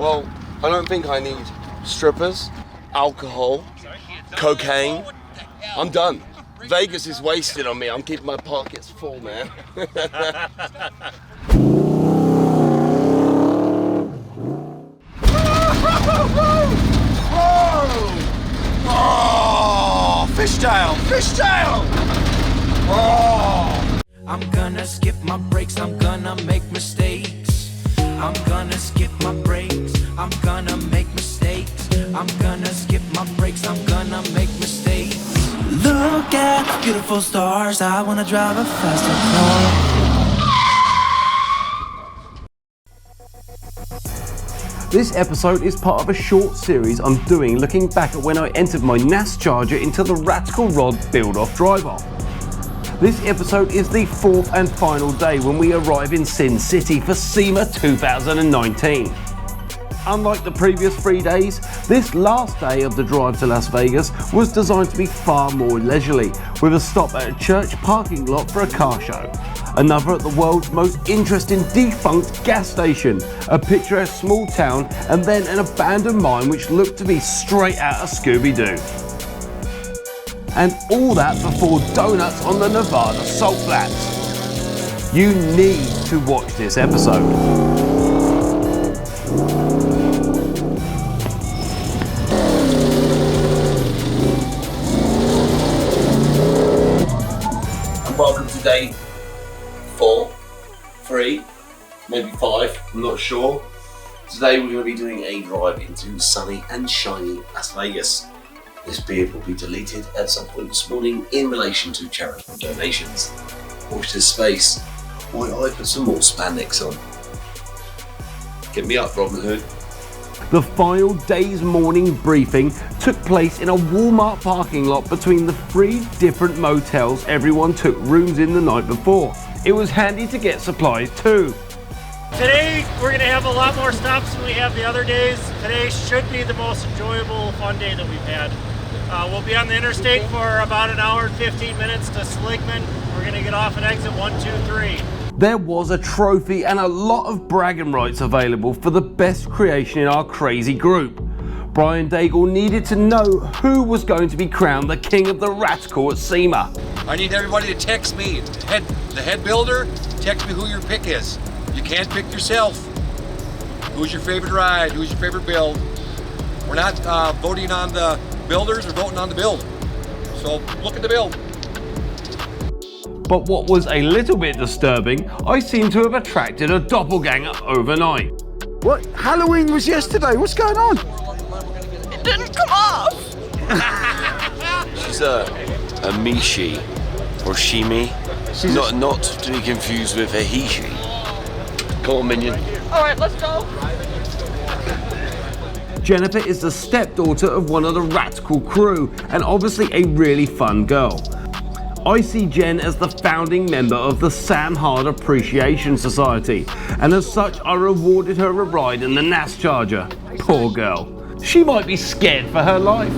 Well, I don't think I need strippers, alcohol, cocaine. I'm done. Vegas is wasted on me. I'm keeping my pockets full, man. Oh, fishtail, fishtail! Oh. I'm gonna skip my breaks, I'm gonna make mistakes. I'm gonna skip my breaks, I'm gonna make mistakes. I'm gonna skip my breaks, I'm gonna make mistakes. Look at the beautiful stars, I wanna drive a faster car. This episode is part of a short series I'm doing looking back at when I entered my NASCharger into the Ratical rod build-off drive-off. This episode is the fourth and final day when we arrive in Sin City for SEMA 2019. Unlike the previous 3 days, this last day of the drive to Las Vegas was designed to be far more leisurely, with a stop at a church parking lot for a car show, another at the world's most interesting defunct gas station, a picturesque small town, and then an abandoned mine which looked to be straight out of Scooby-Doo. And all that before donuts on the Nevada salt flats. You need to watch this episode. Welcome to day 4, 3, maybe 5, I'm not sure. Today we're going to be doing a drive into sunny and shiny Las Vegas. This beard will be deleted at some point this morning in relation to charitable donations. Watch this space while I put some more spandex on. Get me up, Robin Hood. The final day's morning briefing took place in a Walmart parking lot between the 3 different motels everyone took rooms in the night before. It was handy to get supplies too. Today we're going to have a lot more stops than we have the other days. Today should be the most enjoyable, fun day that we've had. We'll be on the interstate for about an hour and 15 minutes to Seligman. We're going to get off at exit 123. There was a trophy and a lot of bragging rights available for the best creation in our crazy group. Brian Daigle needed to know who was going to be crowned the king of the Ratical at SEMA. I need everybody to text me, the head builder, text me who your pick is. You can't pick yourself. Who's your favorite ride? Who's your favorite build? We're not voting on the builders, we're voting on the build. So look at the build. But what was a little bit disturbing, I seem to have attracted a doppelgänger overnight. What? Halloween was yesterday. What's going on? It didn't come off. She's a Mishi or Shimi. She's not to be confused with a Hishi. Come on, minion. All right, let's go. Jennifer is the stepdaughter of one of the Ratical crew and obviously a really fun girl. I see Jen as the founding member of the Sam Hard Appreciation Society, and as such I rewarded her a ride in the NASCharger. Poor girl. She might be scared for her life.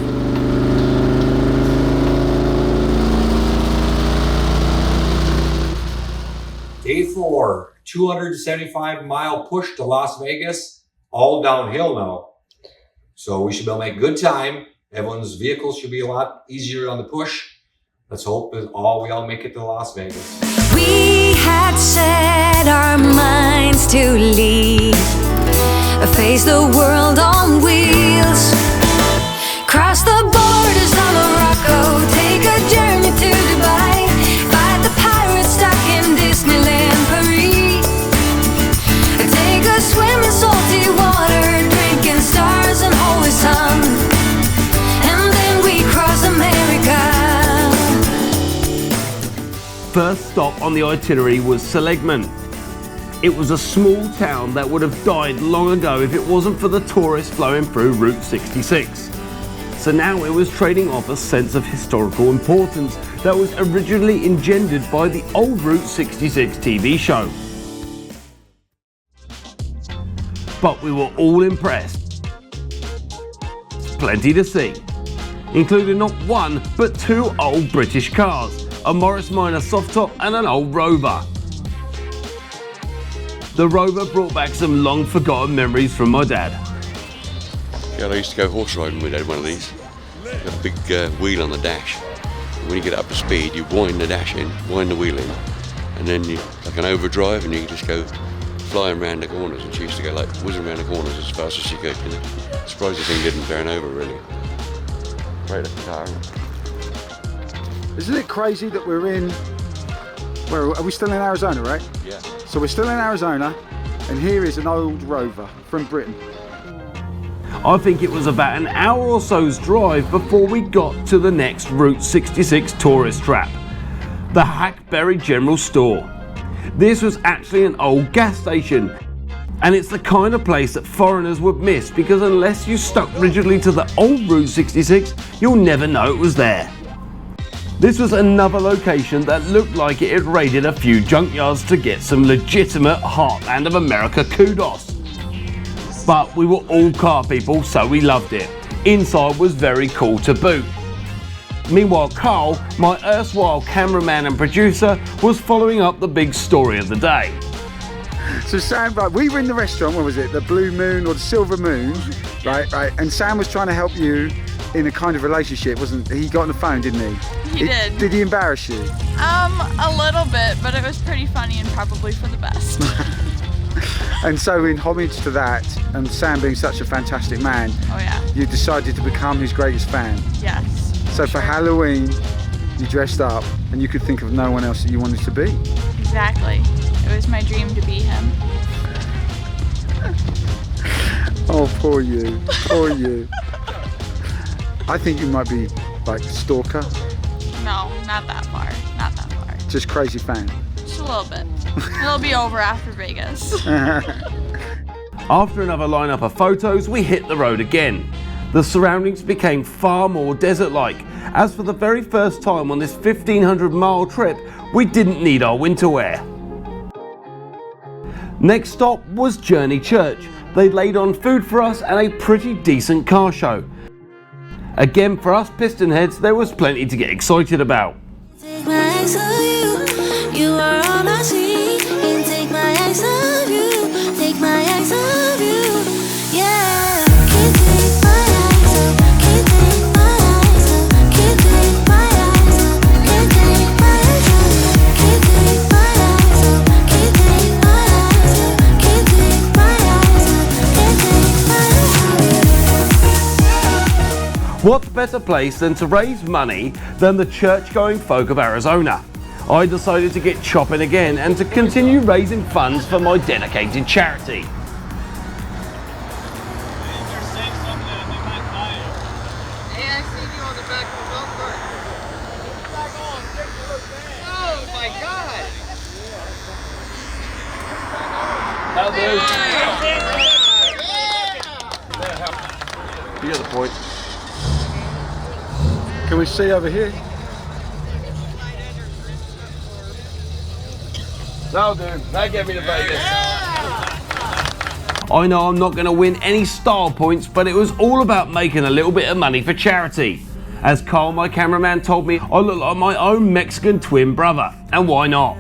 Day 4, 275-mile push to Las Vegas, all downhill now. So we should be able to make good time. Everyone's vehicles should be a lot easier on the push. Let's hope that we all make it to Las Vegas. We had set our minds to leave, face the world on wheels, cross the borders of Morocco, take a journey to Dubai, fight the pirates stuck in Disneyland Paris, take a swim in salty water, drinking stars and holy sun, and then we cross America. First stop on the itinerary was Seligman. It was a small town that would have died long ago if it wasn't for the tourists flowing through Route 66. So now it was trading off a sense of historical importance that was originally engendered by the old Route 66 TV show. But we were all impressed. Plenty to see, including not one but 2 old British cars, a Morris Minor soft top and an old Rover. The Rover brought back some long forgotten memories from my dad. God, I used to go horse riding with one of these. Got a big wheel on the dash. When you get up to speed, you wind the dash in, wind the wheel in, and then you like an overdrive, and you can just go flying around the corners. And she used to go like whizzing around the corners as fast as she could. You know, surprised the thing didn't turn over really. Great little car. Isn't it crazy that we're in? Where are we still in Arizona, right? Yeah. So we're still in Arizona, and here is an old Rover from Britain. I think it was about an hour or so's drive before we got to the next Route 66 tourist trap, the Hackberry General Store. This was actually an old gas station, and it's the kind of place that foreigners would miss because unless you stuck rigidly to the old Route 66, you'll never know it was there. This was another location that looked like it had raided a few junkyards to get some legitimate Heartland of America kudos. But we were all car people, so we loved it. Inside was very cool to boot. Meanwhile, Karl, my erstwhile cameraman and producer, was following up the big story of the day. So Sam, right, we were in the restaurant, what was it, the Blue Moon or the Silver Moon, right, and Sam was trying to help you in a kind of relationship, wasn't he? He got on the phone, didn't he? He did. Did he embarrass you? A little bit, but it was pretty funny and probably for the best. And so in homage to that, and Sam being such a fantastic man, Oh yeah. you decided to become his greatest fan. Yes. So for Halloween, you dressed up and you could think of no one else that you wanted to be. Exactly. It was my dream to be him. Oh, poor you, poor you. I think you might be like stalker. No, not that far. Not that far. Just crazy fan. Just a little bit. It'll be over after Vegas. After another lineup of photos, we hit the road again. The surroundings became far more desert-like, as for the very first time on this 1,500-mile trip, we didn't need our winter wear. Next stop was Journey Church. They laid on food for us and a pretty decent car show. Again, for us piston heads, there was plenty to get excited about. Take my eyes off you, you are all I see. And take my eyes off you, take my eyes off you, yeah. Can't take my eyes off, can't take my eyes off, can't take my eyes off, can't take my eyes off, can't take my eyes off, can't take my eyes off, can't take my eyes off, can't take my eyes off. What better place than to raise money than the church-going folk of Arizona? I decided to get chopping again and to continue raising funds for my dedicated charity. You get the point. Can we see over here? No, dude, that get me to Vegas. I know I'm not going to win any style points, but it was all about making a little bit of money for charity. As Karl, my cameraman, told me, I look like my own Mexican twin brother, and why not?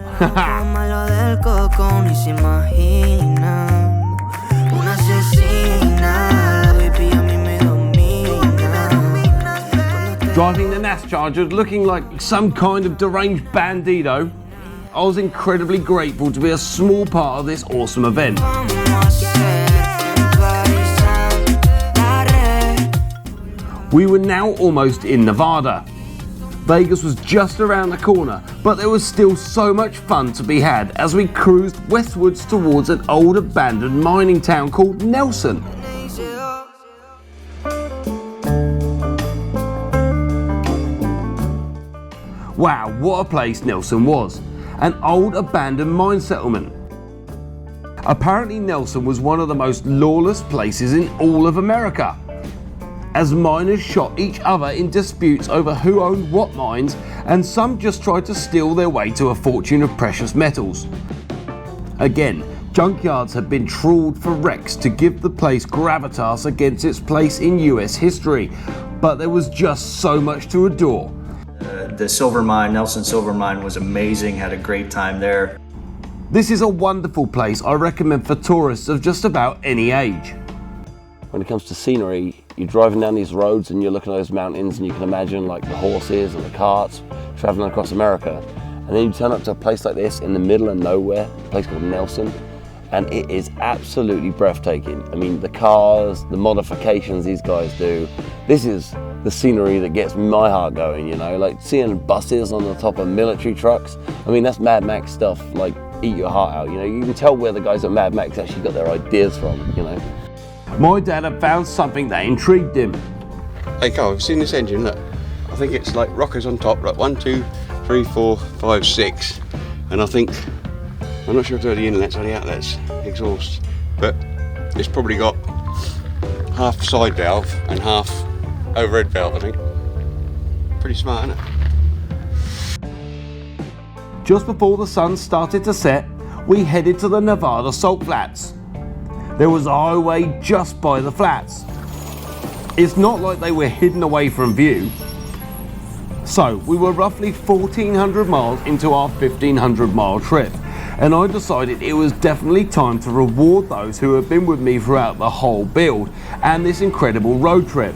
Driving the NASCharger looking like some kind of deranged bandito, I was incredibly grateful to be a small part of this awesome event. We were now almost in Nevada. Vegas was just around the corner, but there was still so much fun to be had as we cruised westwards towards an old abandoned mining town called Nelson. Wow, what a place Nelson was. An old abandoned mine settlement. Apparently Nelson was one of the most lawless places in all of America, as miners shot each other in disputes over who owned what mines, and some just tried to steal their way to a fortune of precious metals. Again, junkyards had been trawled for wrecks to give the place gravitas against its place in US history, but there was just so much to adore. The silver mine, Nelson Silver Mine, was amazing, had a great time there. This is a wonderful place I recommend for tourists of just about any age. When it comes to scenery, you're driving down these roads and you're looking at those mountains and you can imagine like the horses and the carts traveling across America. And then you turn up to a place like this in the middle of nowhere, a place called Nelson, and it is absolutely breathtaking. I mean, the cars, the modifications these guys do, this is the scenery that gets my heart going, you know, like seeing buses on the top of military trucks. I mean, that's Mad Max stuff, like eat your heart out, you know. You can tell where the guys at Mad Max actually got their ideas from, you know. My dad had found something that intrigued him. Hey Karl, have you seen this engine? Look, I think it's like rockers on top, like 1, 2, 3, 4, 5, 6, and I think, I'm not sure if they're the inlets or the outlets, exhaust, but it's probably got half side valve and half overhead valve, I think. Pretty smart, isn't it? Just before the sun started to set, we headed to the Nevada Salt Flats. There was a highway just by the flats. It's not like they were hidden away from view. So we were roughly 1,400 miles into our 1,500 mile trip, and I decided it was definitely time to reward those who have been with me throughout the whole build and this incredible road trip.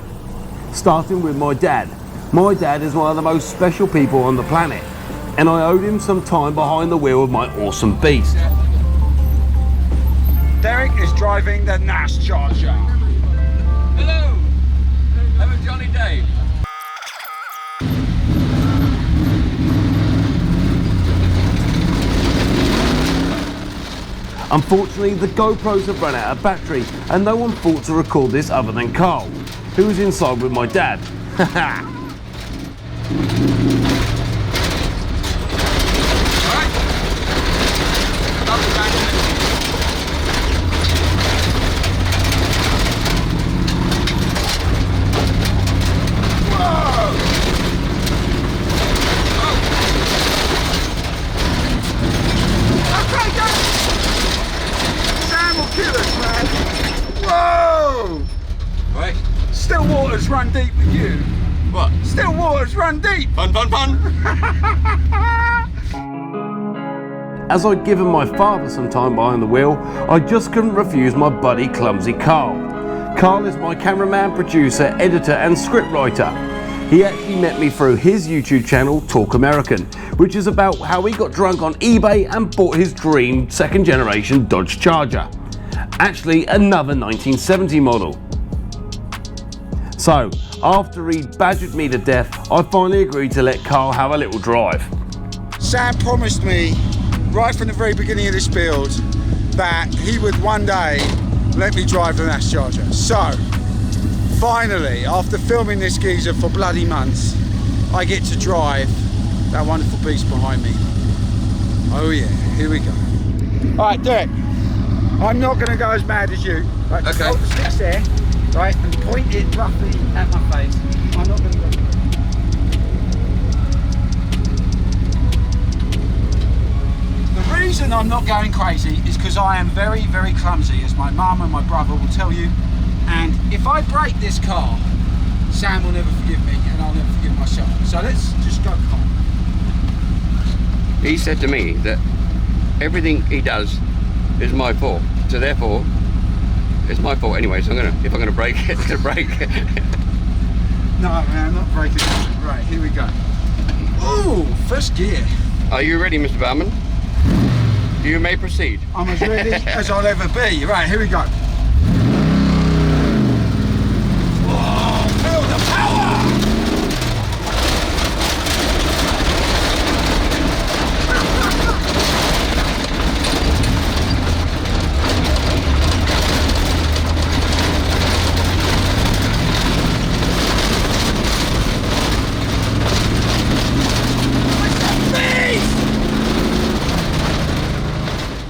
Starting with my dad. My dad is one of the most special people on the planet, and I owed him some time behind the wheel of my awesome beast. Derek is driving the NASCharger. Hello! Have a jolly day. Unfortunately, the GoPros have run out of battery, and no one thought to record this other than Karl, who was inside with my dad. Still waters run deep with you. What? Still waters run deep. Fun, fun, fun. As I'd given my father some time behind the wheel, I just couldn't refuse my buddy clumsy Karl. Karl is my cameraman, producer, editor and scriptwriter. He actually met me through his YouTube channel, Talk American, which is about how he got drunk on eBay and bought his dream second generation Dodge Charger. Actually another 1970 model. So, after he badgered me to death, I finally agreed to let Karl have a little drive. Sam promised me, right from the very beginning of this build, that he would one day let me drive the NASCharger. So, finally, after filming this geezer for bloody months, I get to drive that wonderful beast behind me. Oh yeah, here we go. All right, Derek, I'm not gonna go as mad as you. Right, okay. Hold the sticks there. Right, and point it roughly at my face. I'm not going to go. The reason I'm not going crazy is because I am very, very clumsy, as my mum and my brother will tell you. And if I break this car, Sam will never forgive me, and I'll never forgive myself. So let's just go calm. He said to me that everything he does is my fault. So therefore, it's my fault anyway, so if I'm gonna break it, to break it. No, man, I'm not breaking it. Right, here we go. Ooh, first gear. Are you ready, Mr. Baumann? You may proceed. I'm as ready as I'll ever be. Right, here we go. Whoa, feel the power!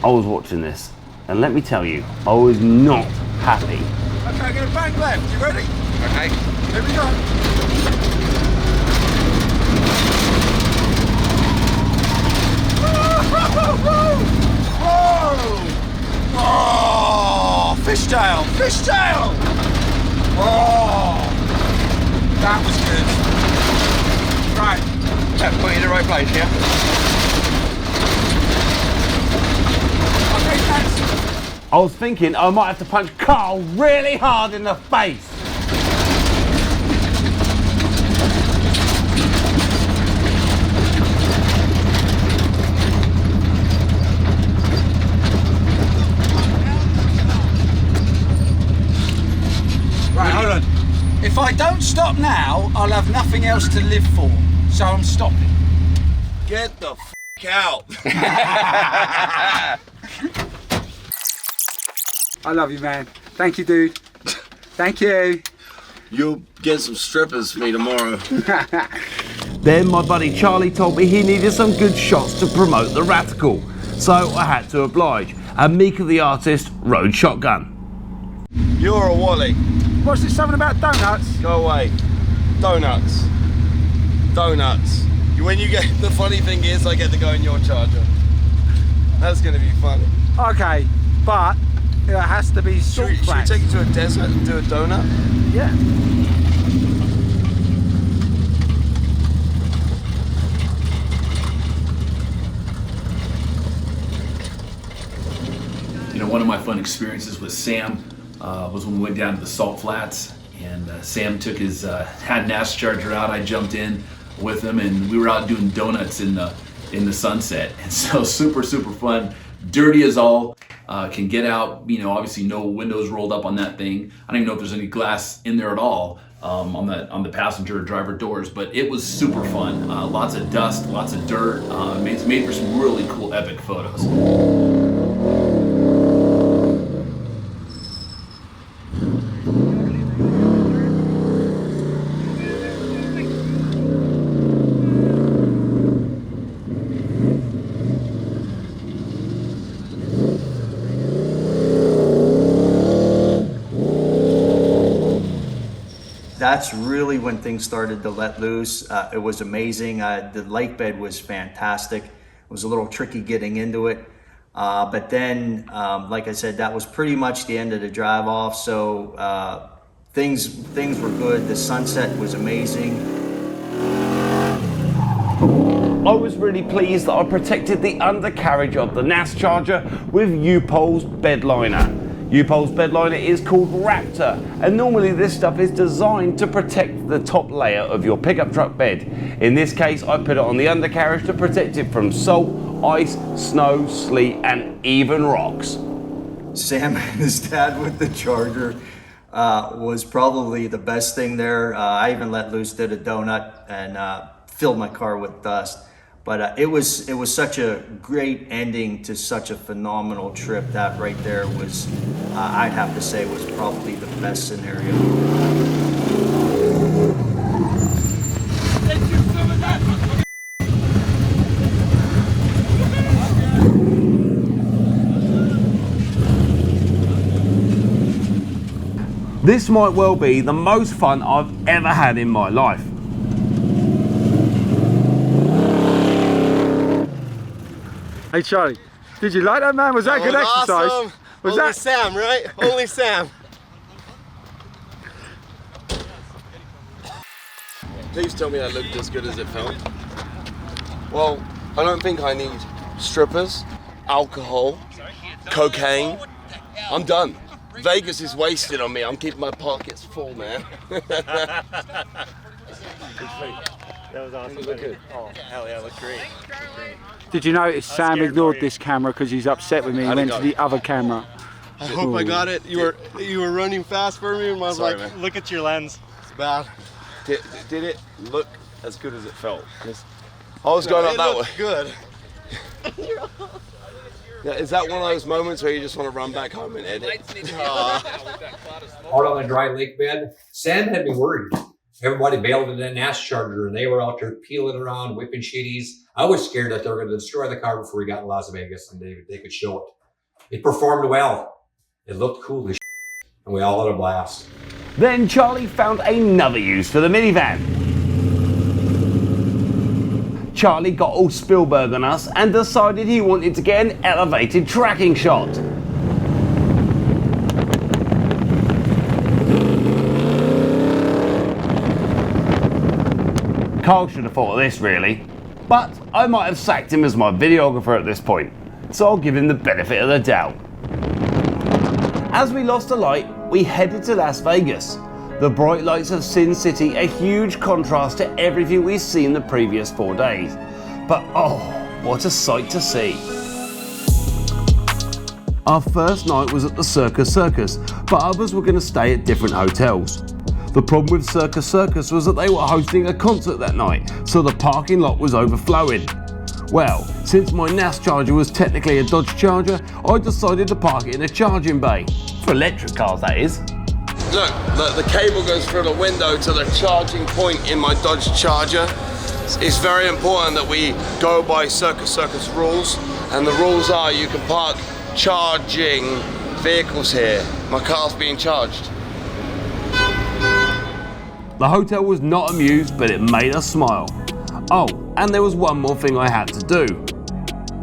I was watching this, and let me tell you, I was not happy. Okay, I'm going to bank left. You ready? Okay. Here we go. Whoa! Oh, fishtail! Fishtail! Oh, that was good. Right. That put you in the right place, yeah? I was thinking I might have to punch Karl really hard in the face. If I don't stop now, I'll have nothing else to live for. So I'm stopping. Get the f out. I love you, man. Thank you, dude. Thank you. You'll get some strippers for me tomorrow. Then my buddy Charlie told me he needed some good shots to promote the Ratical, so I had to oblige, and Micah the artist rode shotgun. You're a wally. What's this something about donuts? Go away. Donuts. Donuts. When you get, the funny thing is I get to go in your Charger. That's gonna be funny. Okay, but it has to be salt Should we take you to a desert and do a donut? Yeah. You know, one of my fun experiences with Sam was when we went down to the salt flats, and Sam took his had NASCharger out. I jumped in with him, and we were out doing donuts in the sunset. And so super fun, dirty as all. Can get out. You know, obviously no windows rolled up on that thing. I don't even know if there's any glass in there at all on the passenger or driver doors. But it was super fun. Lots of dust, lots of dirt. It's made for some really cool, epic photos. That's really when things started to let loose. It was amazing. The lake bed was fantastic. It was a little tricky getting into it. But then, like I said, that was pretty much the end of the drive off. So things were good. The sunset was amazing. I was really pleased that I protected the undercarriage of the NASCharger with U-Pole's bedliner. U-Pole's bedliner is called Raptor, and normally this stuff is designed to protect the top layer of your pickup truck bed. In this case, I put it on the undercarriage to protect it from salt, ice, snow, sleet, and even rocks. Sam and his dad with the Charger was probably the best thing there. I even let loose, did a donut, and filled my car with dust. But it was such a great ending to such a phenomenal trip. That right there was, I'd have to say, was probably the best scenario. This might well be the most fun I've ever had in my life. Hey Charlie, did you like that, man? Was that good exercise? Awesome. Was Only that Sam, right? Only Sam. Please tell me that looked as good as it felt. Well, I don't think I need strippers, alcohol, cocaine. I'm done. Vegas is wasted on me. I'm keeping my pockets full, man. That was awesome. Look good. Oh, hell yeah, looked great. Did you notice Sam ignored this camera because he's upset with me? He went to the other camera. I hope I got it. You were running fast for me, and I was like, man. Look at your lens. It's bad. Did it look as good as it felt? I was going up that way. Good. Yeah, is that one of those moments where you just want to run back home and edit? Out on the dry lake bed, Sam had me worried. Everybody bailed in that NASCharger, and they were out there peeling around, whipping shitties. I was scared that they were going to destroy the car before we got to Las Vegas, and they could show it. It performed well. It looked cool as shit, and we all had a blast. Then Charlie found another use for the minivan. Charlie got all Spielberg on us and decided he wanted to get an elevated tracking shot. Karl should have thought of this really, but I might have sacked him as my videographer at this point, so I'll give him the benefit of the doubt. As we lost a light, we headed to Las Vegas. The bright lights of Sin City, a huge contrast to everything we've seen the previous 4 days. But oh, what a sight to see. Our first night was at the Circus, but others were going to stay at different hotels. The problem with Circus was that they were hosting a concert that night, so the parking lot was overflowing. Well, since my NASCharger was technically a Dodge Charger, I decided to park it in a charging bay. For electric cars, that is. Look, the cable goes through the window to the charging point in my Dodge Charger. It's very important that we go by Circus rules, and the rules are you can park charging vehicles here. My car's being charged. The hotel was not amused, but it made us smile. Oh, and there was one more thing I had to do.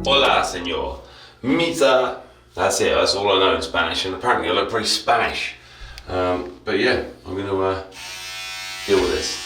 Hola, señor. Mita. That's it, that's all I know in Spanish, and apparently I look pretty Spanish. But yeah, I'm going to deal with this.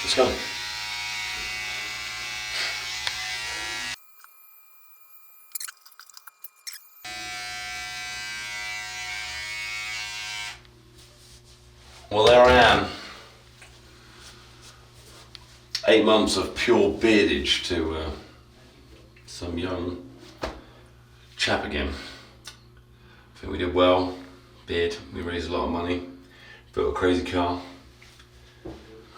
Let's go. Well, there I am. 8 months of pure beardage to some young chap again. I think we did well. Beard, we raised a lot of money, built a crazy car.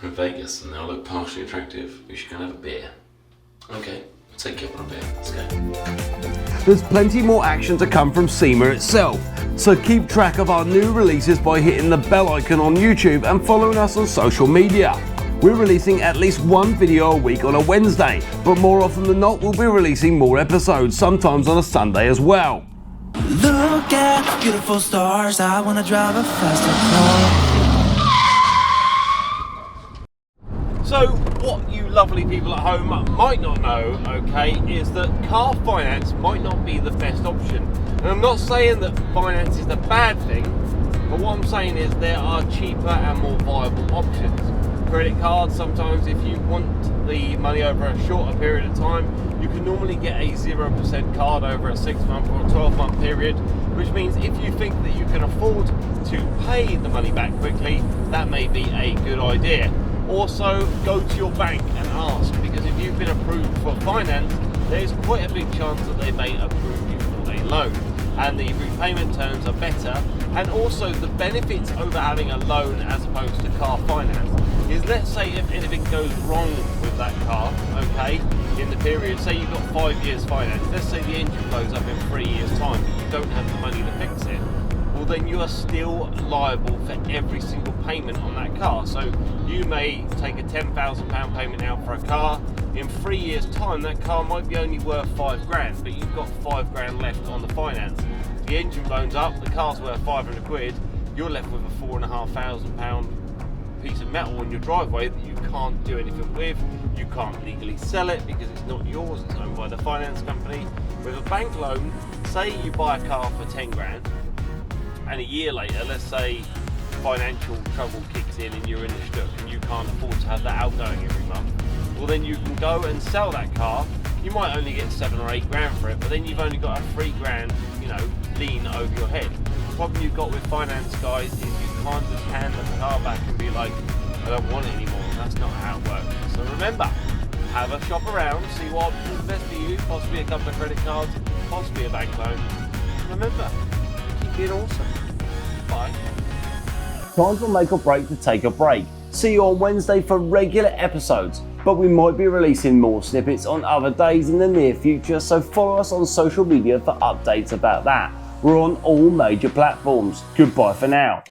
We're in Vegas and they all look partially attractive. We should go and have a beer. Okay, I'll take you up on a beer. Let's go. There's plenty more action to come from SEMA itself, so keep track of our new releases by hitting the bell icon on YouTube and following us on social media. We're releasing at least one video a week on a Wednesday, but more often than not we'll be releasing more episodes, sometimes on a Sunday as well. Look at the beautiful stars, I wanna drive a faster car. So what you lovely people at home might not know, okay, is that car finance might not be the best option. And I'm not saying that finance is the bad thing, but what I'm saying is there are cheaper and more viable options. Credit cards, sometimes if you want the money over a shorter period of time, you can normally get a 0% card over a 6-month or a 12-month period, which means if you think that you can afford to pay the money back quickly, that may be a good idea. Also, go to your bank and ask, because if you've been approved for finance, there's quite a big chance that they may approve you for a loan. And the repayment terms are better, and also the benefits over having a loan as opposed to car finance is, let's say if anything goes wrong with that car, okay, in the period, say you've got 5 years finance, let's say the engine blows up in 3 years time, but you don't have the money to fix it, well then you are still liable for every single payment on that car. So you may take a £10,000 payment out for a car, in 3 years time that car might be only worth 5 grand, but you've got 5 grand left on the finance. The engine blows up, the car's worth 500 quid, you're left with a £4,500 piece of metal in your driveway that you can't do anything with. You can't legally sell it because it's not yours, it's owned by the finance company. With a bank loan, say you buy a car for 10 grand, and a year later, let's say financial trouble kicks in and you're in the stuck and you can't afford to have that outgoing every month, well then you can go and sell that car. You might only get 7 or 8 grand for it, but then you've only got a 3 grand, lien over your head. The problem you've got with finance, guys, is you can't just hand the car back and be like, I don't want it anymore. That's not how it works. So remember, have a shop around, see what options best for you, possibly a couple of credit cards, possibly a bank loan. Remember, keep being awesome. Bye. Time for Make or Break to take a break. See you on Wednesday for regular episodes, but we might be releasing more snippets on other days in the near future, so follow us on social media for updates about that. We're on all major platforms. Goodbye for now.